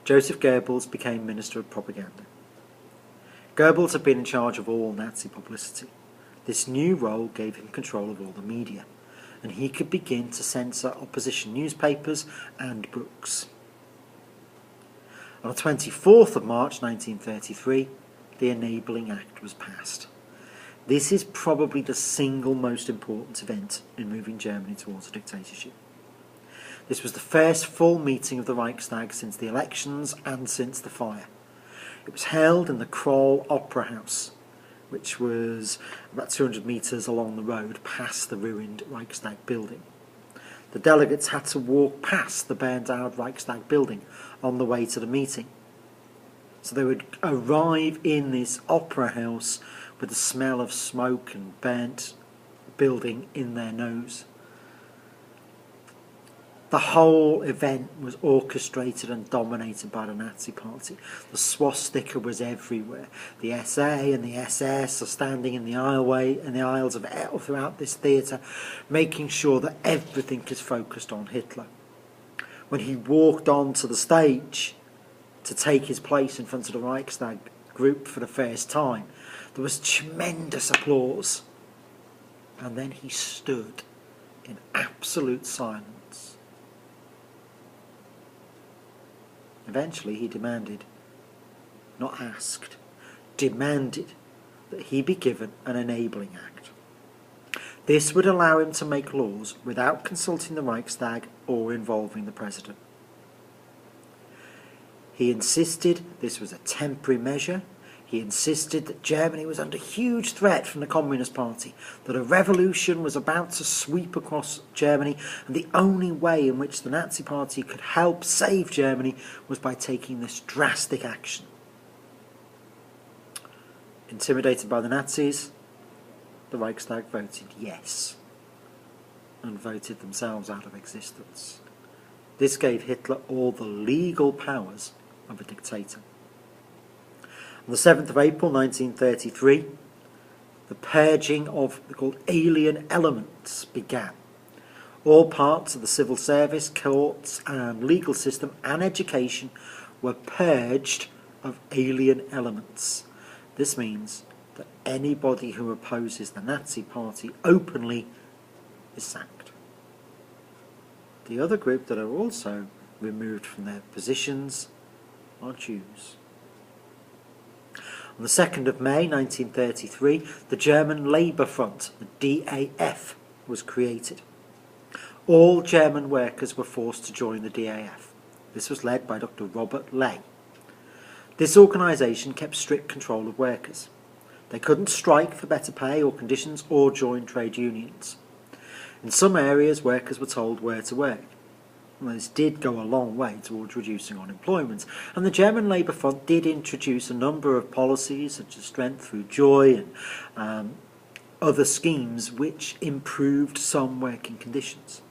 Joseph Goebbels became Minister of Propaganda. Goebbels had been in charge of all Nazi publicity. This new role gave him control of all the media, and he could begin to censor opposition newspapers and books. On the 24th of March 1933, the Enabling Act was passed. This is probably the single most important event in moving Germany towards a dictatorship. This was the first full meeting of the Reichstag since the elections and since the fire. It was held in the Kroll Opera House, which was about 200 metres along the road past the ruined Reichstag building. The delegates had to walk past the burned-out Reichstag building on the way to the meeting. So they would arrive in this opera house with the smell of smoke and burnt building in their nose. The whole event was orchestrated and dominated by the Nazi Party. The swastika was everywhere. The SA and the SS are standing in the aisles of throughout this theatre, making sure that everything is focused on Hitler. When he walked onto the stage to take his place in front of the Reichstag group for the first time, there was tremendous applause. And then he stood in absolute silence. Eventually he demanded, not asked, demanded that he be given an Enabling Act. This would allow him to make laws without consulting the Reichstag or involving the President. He insisted this was a temporary measure. He insisted that Germany was under huge threat from the Communist Party, that a revolution was about to sweep across Germany, and the only way in which the Nazi Party could help save Germany was by taking this drastic action. Intimidated by the Nazis, the Reichstag voted yes, and voted themselves out of existence. This gave Hitler all the legal powers of a dictator. On the 7th of April 1933, the purging of the called alien elements began. All parts of the civil service, courts and legal system and education were purged of alien elements. This means that anybody who opposes the Nazi Party openly is sacked. The other group that are also removed from their positions are Jews. On the 2nd of May 1933, the German Labour Front, the DAF, was created. All German workers were forced to join the DAF. This was led by Dr. Robert Ley. This organisation kept strict control of workers. They couldn't strike for better pay or conditions or join trade unions. In some areas, workers were told where to work. And this did go a long way towards reducing unemployment, and the German Labour Front did introduce a number of policies such as Strength Through Joy and other schemes which improved some working conditions.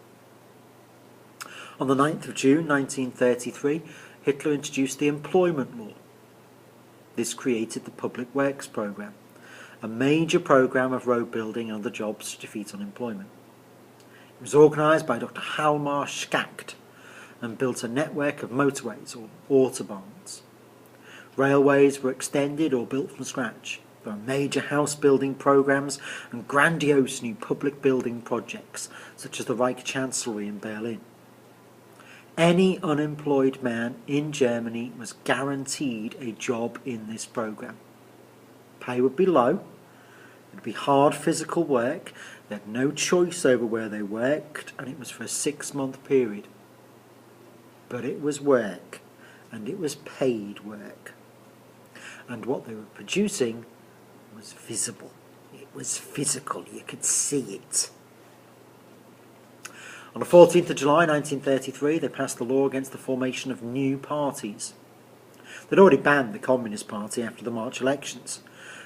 On the 9th of June 1933, Hitler introduced the Employment Law. This created the Public Works Programme, a major programme of road building and other jobs to defeat unemployment. It was organised by Dr. Hjalmar Schacht and built a network of motorways or autobahns. Railways were extended or built from scratch. There were major house building programmes and grandiose new public building projects such as the Reich Chancellery in Berlin. Any unemployed man in Germany was guaranteed a job in this programme. Pay would be low, it would be hard physical work, they had no choice over where they worked, and it was for a 6-month period. But it was work, and it was paid work. And what they were producing was visible. It was physical, you could see it. On the 14th of July 1933, they passed the law against the formation of new parties. They'd already banned the Communist Party after the March elections,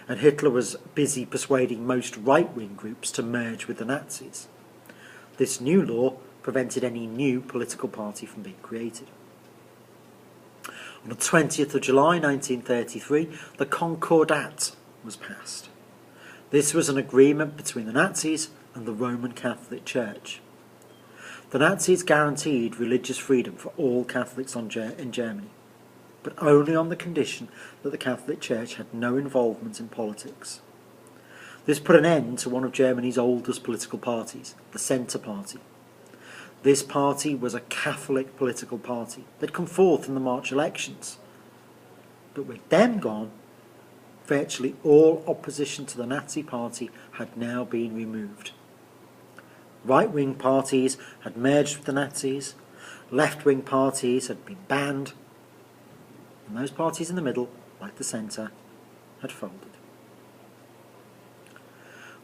and Hitler was busy persuading most right-wing groups to merge with the Nazis. This new law prevented any new political party from being created. On the 20th of July 1933, the Concordat was passed. This was an agreement between the Nazis and the Roman Catholic Church. The Nazis guaranteed religious freedom for all Catholics in Germany. but only on the condition that the Catholic Church had no involvement in politics. This put an end to one of Germany's oldest political parties, the Centre Party. This party was a Catholic political party. They'd come forth in the March elections. But with them gone, virtually all opposition to the Nazi Party had now been removed. Right-wing parties had merged with the Nazis, left-wing parties had been banned, and those parties in the middle, like the centre, had folded.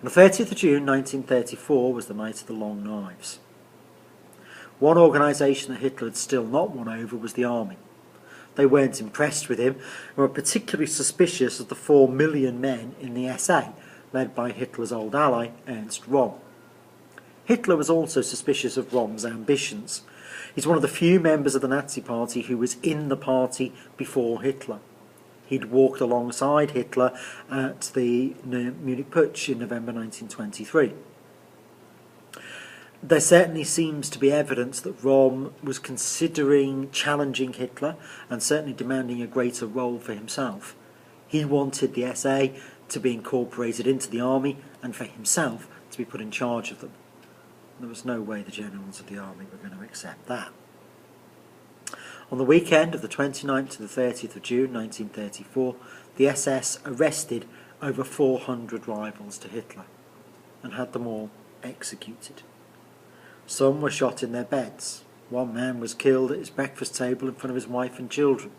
On the 30th of June 1934 was the night of the Long Knives. One organisation that Hitler had still not won over was the army. They weren't impressed with him and were particularly suspicious of the 4 million men in the SA, led by Hitler's old ally, Ernst Röhm. Hitler was also suspicious of Röhm's ambitions. He's one of the few members of the Nazi Party who was in the party before Hitler. He'd walked alongside Hitler at the Munich Putsch in November 1923. There certainly seems to be evidence that Röhm was considering challenging Hitler and certainly demanding a greater role for himself. He wanted the SA to be incorporated into the army and for himself to be put in charge of them. There was no way the generals of the army were going to accept that. On the weekend of the 29th to the 30th of June 1934, the SS arrested over 400 rivals to Hitler and had them all executed. Some were shot in their beds. One man was killed at his breakfast table in front of his wife and children.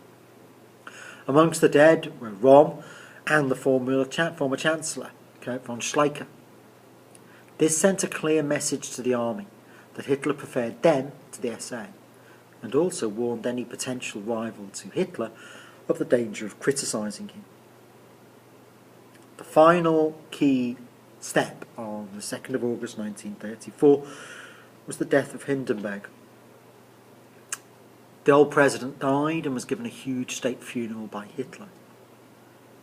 Amongst the dead were Röhm and the former Chancellor, Kurt von Schleicher. This sent a clear message to the army that Hitler preferred them to the SA, and also warned any potential rival to Hitler of the danger of criticising him. The final key step on the 2nd of August 1934 was the death of Hindenburg. The old president died and was given a huge state funeral by Hitler.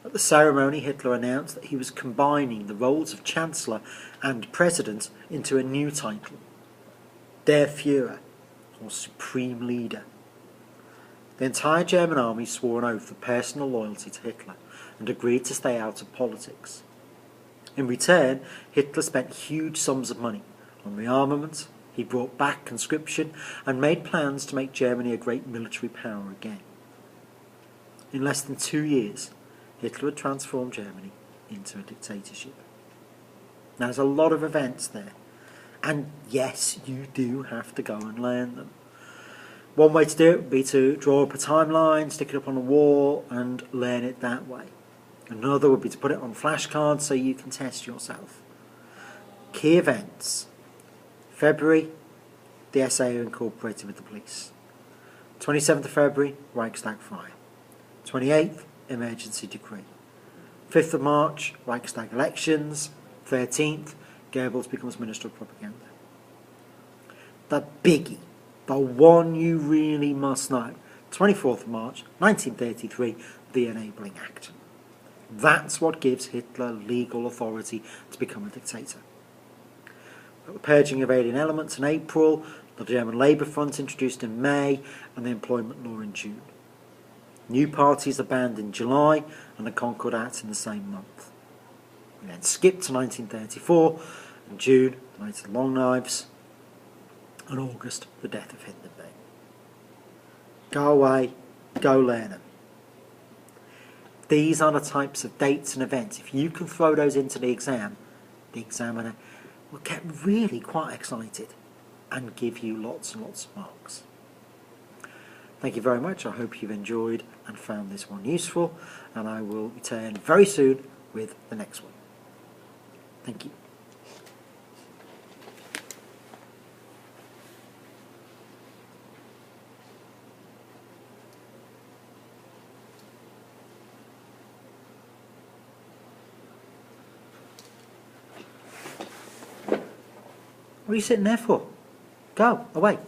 At the ceremony, Hitler announced that he was combining the roles of Chancellor and President into a new title, Der Führer, or Supreme Leader. The entire German army swore an oath of personal loyalty to Hitler and agreed to stay out of politics. In return, Hitler spent huge sums of money on rearmament. He brought back conscription and made plans to make Germany a great military power again. In less than 2 years, Hitler had transformed Germany into a dictatorship. Now, there's a lot of events there, and yes, you do have to go and learn them. One way to do it would be to draw up a timeline, stick it up on a wall, and learn it that way. Another would be to put it on flashcards so you can test yourself. Key events. February, the SA are incorporated with the police. 27th of February, Reichstag fire. 28th, emergency decree. 5th of March, Reichstag elections. 13th, Goebbels becomes Minister of Propaganda. The biggie, the one you really must know. 24th of March, 1933, the Enabling Act. That's what gives Hitler legal authority to become a dictator. The purging of alien elements in April, the German Labour Front introduced in May, and the employment law in June. New parties are banned in July, and the Concord Act in the same month. We then skip to 1934, and June, the night of the Long Knives, and August, the death of Hindenburg. Go away, go learn them. These are the types of dates and events. If you can throw those into the exam, the examiner will get really quite excited and give you lots and lots of marks. Thank you very much. I hope you've enjoyed and found this one useful, and I will return very soon with the next one. Thank you. What are you sitting there for? Go, away.